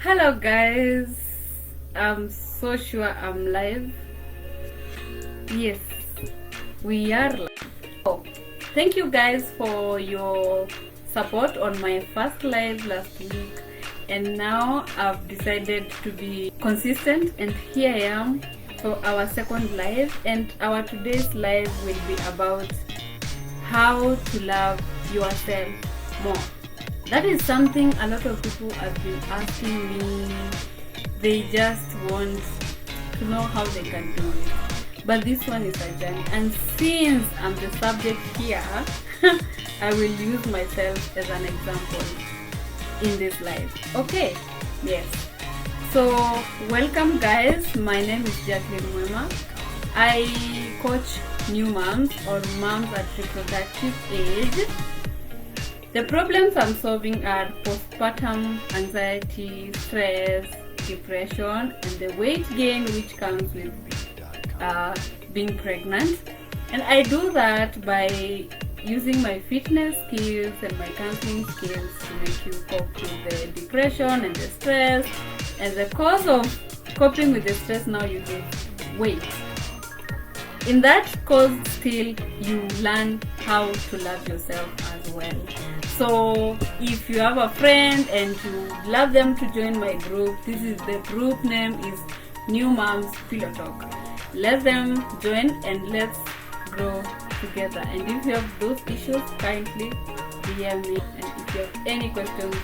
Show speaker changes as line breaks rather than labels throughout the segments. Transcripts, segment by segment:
Hello guys, I'm so sure I'm live. Yes, we are live. Oh, thank you guys for your support on my first live last week, and now I've decided to be consistent, and here I am for our second live, and our today's live will be about how to love yourself more. That is something a lot of people have been asking me. They just want to know how they can do it. But this one is a journey. And since I'm the subject here, I will use myself as an example in this live. Okay? Yes. So, welcome guys. My name is Jacqueline Mwema. I coach new moms or moms at reproductive age. The problems I'm solving are postpartum anxiety, stress, depression, and the weight gain which comes with being pregnant. And I do that by using my fitness skills and my counseling skills to make you cope with the depression and the stress. And the cause of coping with the stress now you get weight. In that cause still you learn how to love yourself as well. So if you have a friend and you love them to join my group, the group name is New Moms Pillow Talk. Let them join and let's grow together. And if you have those issues, kindly DM me, and if you have any questions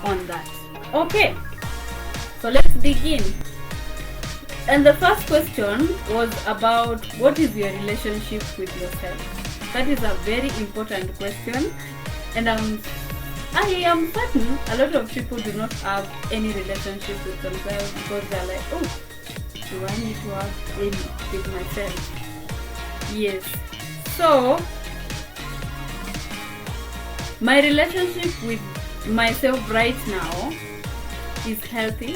on that. Okay, so let's begin. And the first question was about what is your relationship with yourself? That is a very important question. And I am certain a lot of people do not have any relationship with themselves because they're like, oh, do I need to have any with myself? Yes. So, my relationship with myself right now is healthy,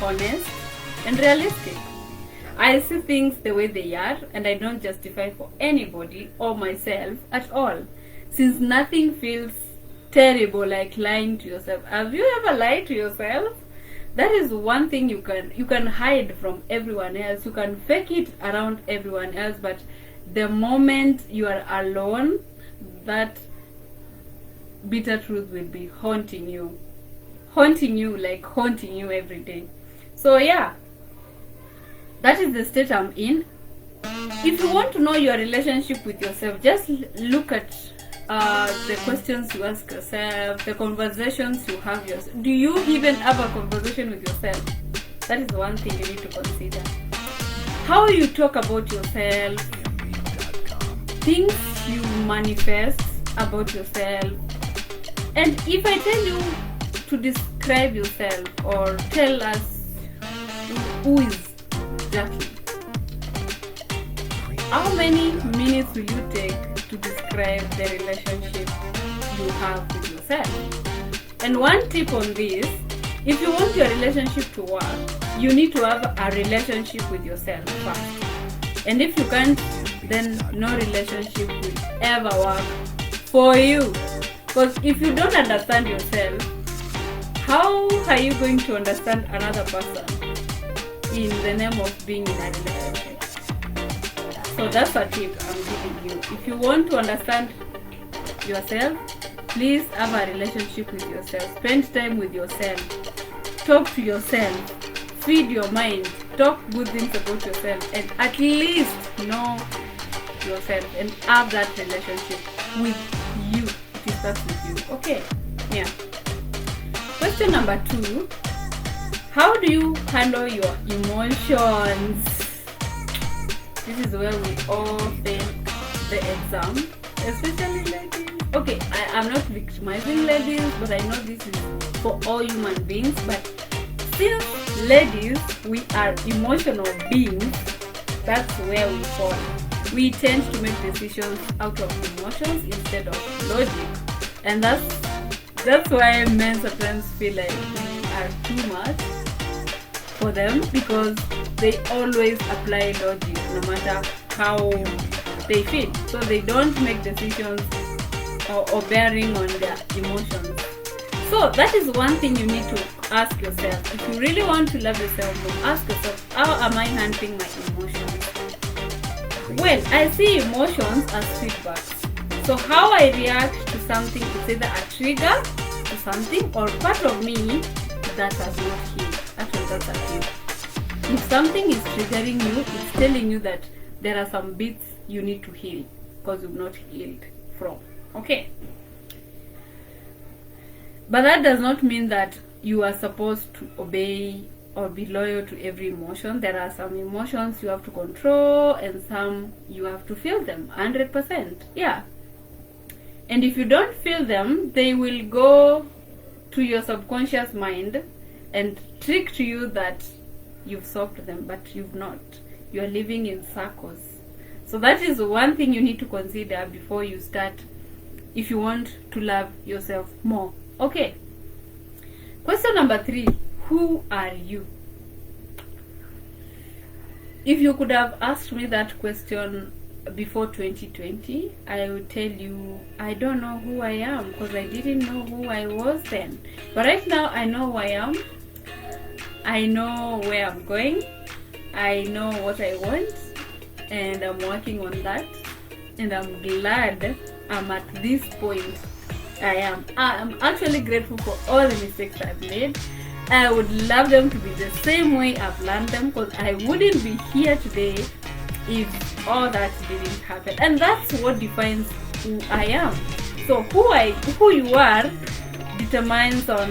honest, and realistic. I see things the way they are, and I don't justify for anybody or myself at all. Since nothing feels terrible like lying to yourself. Have you ever lied to yourself? That is one thing you can hide from everyone else. You can fake it around everyone else, but the moment you are alone, that bitter truth will be haunting you every day. So yeah, that is the state I'm in. If you want to know your relationship with yourself, just look at the questions you ask yourself, the conversations you have yourself. Do you even have a conversation with yourself? That is one thing you need to consider. How you talk about yourself, things you manifest about yourself. And if I tell you to describe yourself or tell us who is Jackie, how many minutes will you take to describe the relationship you have with yourself? And one tip on this, if you want your relationship to work, you need to have a relationship with yourself first. And if you can't, then no relationship will ever work for you. Because if you don't understand yourself, how are you going to understand another person in the name of being in a relationship? So that's a tip I'm giving you. If you want to understand yourself, please have a relationship with yourself. Spend time with yourself. Talk to yourself. Feed your mind. Talk good things about yourself. And at least know yourself and have that relationship with you. It starts with you. Okay? Yeah. Question number 2. How do you handle your emotions? This is where we all fail the exam, especially ladies. Okay, I'm not victimizing ladies, but I know this is for all human beings. But since ladies, we are emotional beings, that's where we fall. We tend to make decisions out of emotions instead of logic. And that's why men sometimes feel like we are too much for them, because they always apply logic no matter how they feel. So they don't make decisions or bearing on their emotions. So that is one thing you need to ask yourself. If you really want to love yourself more, ask yourself, how am I handling my emotions? Well, I see emotions as feedbacks. So how I react to something is either a trigger to something or part of me that has not healed. Actually, that's a thing. If something is triggering you, it's telling you that there are some bits you need to heal because you've not healed from. Okay? But that does not mean that you are supposed to obey or be loyal to every emotion. There are some emotions you have to control and some you have to feel them 100%. Yeah. And if you don't feel them, they will go to your subconscious mind and trick to you that you've solved them, but you've not. You are living in circles. So that is one thing you need to consider before you start, if you want to love yourself more. Okay. Question number 3. Who are you? If you could have asked me that question before 2020, I would tell you I don't know who I am because I didn't know who I was then. But right now I know who I am. I know where I'm going. I know what I want, and I'm working on that. And I'm glad I'm at this point. I'm actually grateful for all the mistakes I've made. I would love them to be the same way I've learned them, because I wouldn't be here today if all that didn't happen. And that's what defines who I am. So who you are determines on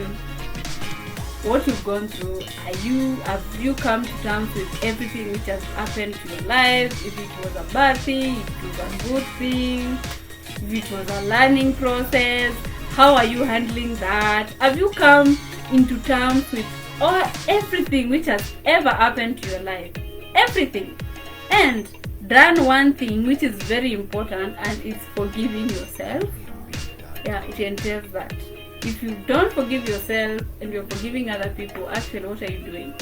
what you've gone through. Have you come to terms with everything which has happened to your life? If it was a bad thing, if it was a good thing, if it was a learning process, how are you handling that? Have you come into terms with everything which has ever happened to your life? Everything. And done one thing which is very important, and it's forgiving yourself. Yeah, it entails that. If you don't forgive yourself and you're forgiving other people, actually what are you doing?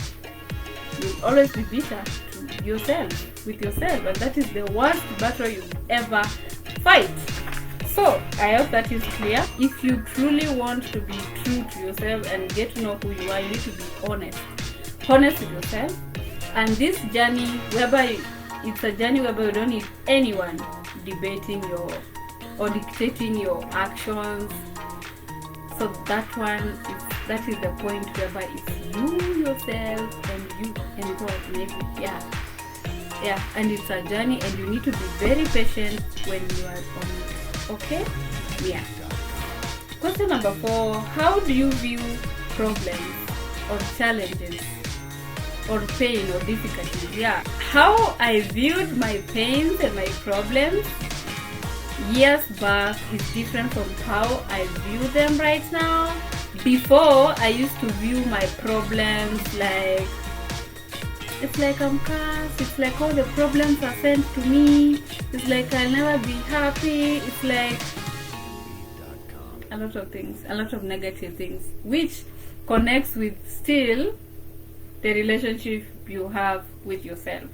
You'll always be bitter to yourself, with yourself, and that is the worst battle you ever fight. So I hope that is clear. If you truly want to be true to yourself and get to know who you are, you need to be honest with yourself. And this journey, whereby it's a journey whereby you don't need anyone debating or dictating your actions. So that is the point whereby it's you, yourself, and you and God, maybe. Yeah, and it's a journey, and you need to be very patient when you are on it. Okay? Yeah. Question number 4. How do you view problems or challenges or pain or difficulties? Yeah. How I viewed my pains and my problems years back is different from how I view them right now. Before, I used to view my problems like, it's like I'm cursed, it's like all the problems are sent to me, it's like I'll never be happy, it's like a lot of things, a lot of negative things, which connects with still the relationship you have with yourself.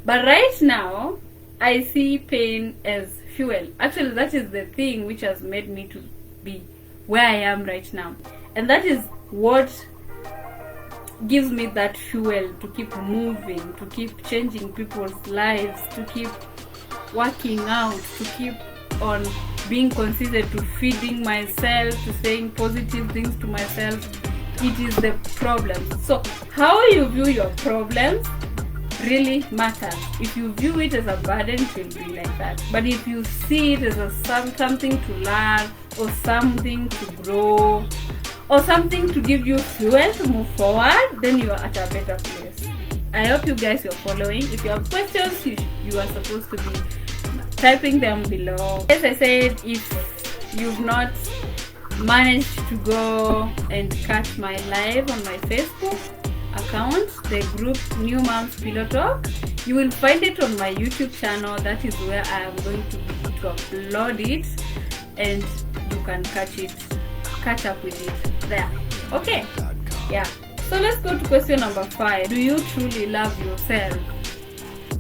But right now, I see pain as fuel. Actually, that is the thing which has made me to be where I am right now. And that is what gives me that fuel to keep moving, to keep changing people's lives, to keep working out, to keep on being consistent, to feeding myself, to saying positive things to myself. It is the problems. So how you view your problems really matters. If you view it as a burden, it will be like that. But if you see it as something to learn, or something to grow, or something to give you fuel to move forward, then you are at a better place. I hope you guys are following. If you have questions, you are supposed to be typing them below. As I said, if you've not managed to go and catch my live on my Facebook account, the group New Moms Pillow Talk, you will find it on my YouTube channel. That is where I am going to upload it, and you can catch up with it there. Okay? Yeah. So let's go to question number 5. Do you truly love yourself?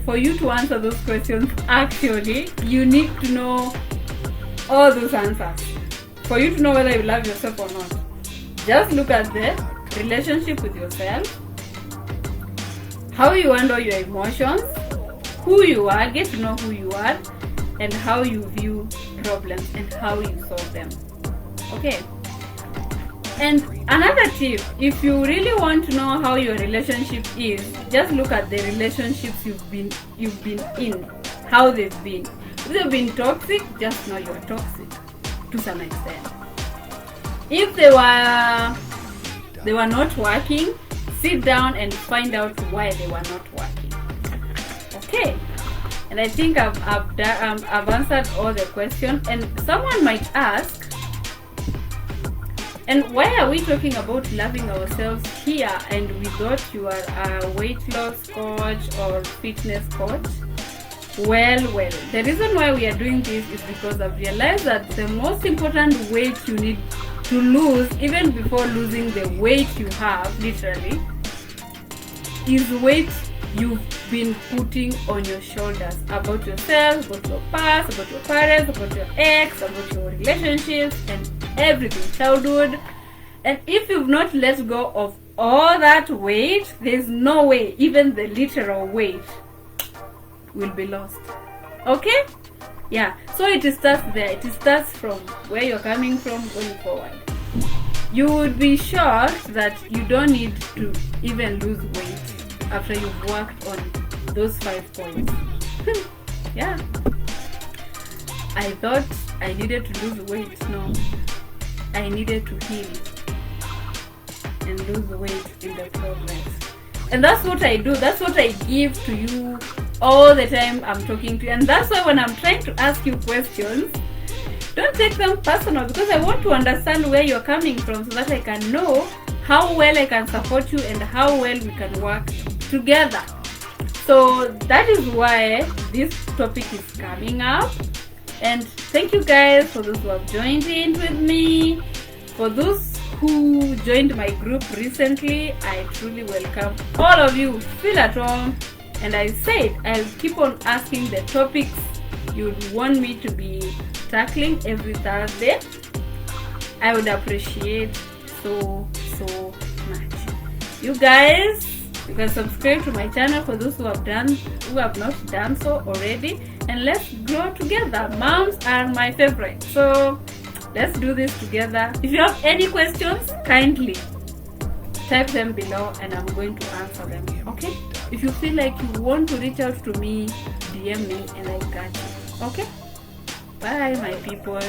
For you to answer those questions, actually, you need to know all those answers. For you to know whether you love yourself or not. Just look at the relationship with yourself, how you handle your emotions, who you are, get to know who you are, and how you view problems and how you solve them. Okay. And another tip, if you really want to know how your relationship is, just look at the relationships you've been in, how they've been. If they've been toxic, just know you're toxic to some extent. If they were not working, sit down and find out why they were not working. Okay. And I think I've answered all the questions. And someone might ask, and why are we talking about loving ourselves here and we thought you are a weight loss coach or fitness coach? Well, the reason why we are doing this is because I've realized that the most important weight you need to lose, even before losing the weight you have, literally, is weight you've been putting on your shoulders about yourself, about your past, about your parents, about your ex, about your relationships and everything, childhood. And if you've not let go of all that weight, there's no way even the literal weight will be lost. Okay? Yeah. So it starts there. It starts from where you're coming from going forward. You would be shocked that you don't need to even lose weight after you've worked on those 5 points. Yeah. I thought I needed to lose weight. No. I needed to heal and lose weight in the progress. And that's what I do. That's what I give to you all the time I'm talking to you. And that's why when I'm trying to ask you questions, don't take them personal, because I want to understand where you're coming from so that I can know how well I can support you and how well we can work together. So that is why this topic is coming up. And thank you guys for those who have joined in with me. For those who joined my group recently, I truly welcome all of you. Feel at home. And I said I'll keep on asking the topics you'd want me to be tackling every Thursday. I would appreciate so much. You guys, you can subscribe to my channel for those who have not done so already, and let's grow together. Moms are my favorite, so let's do this together. If you have any questions, kindly type them below and I'm going to answer them. Okay? If you feel like you want to reach out to me, DM me and I got you. Okay? Bye, my people.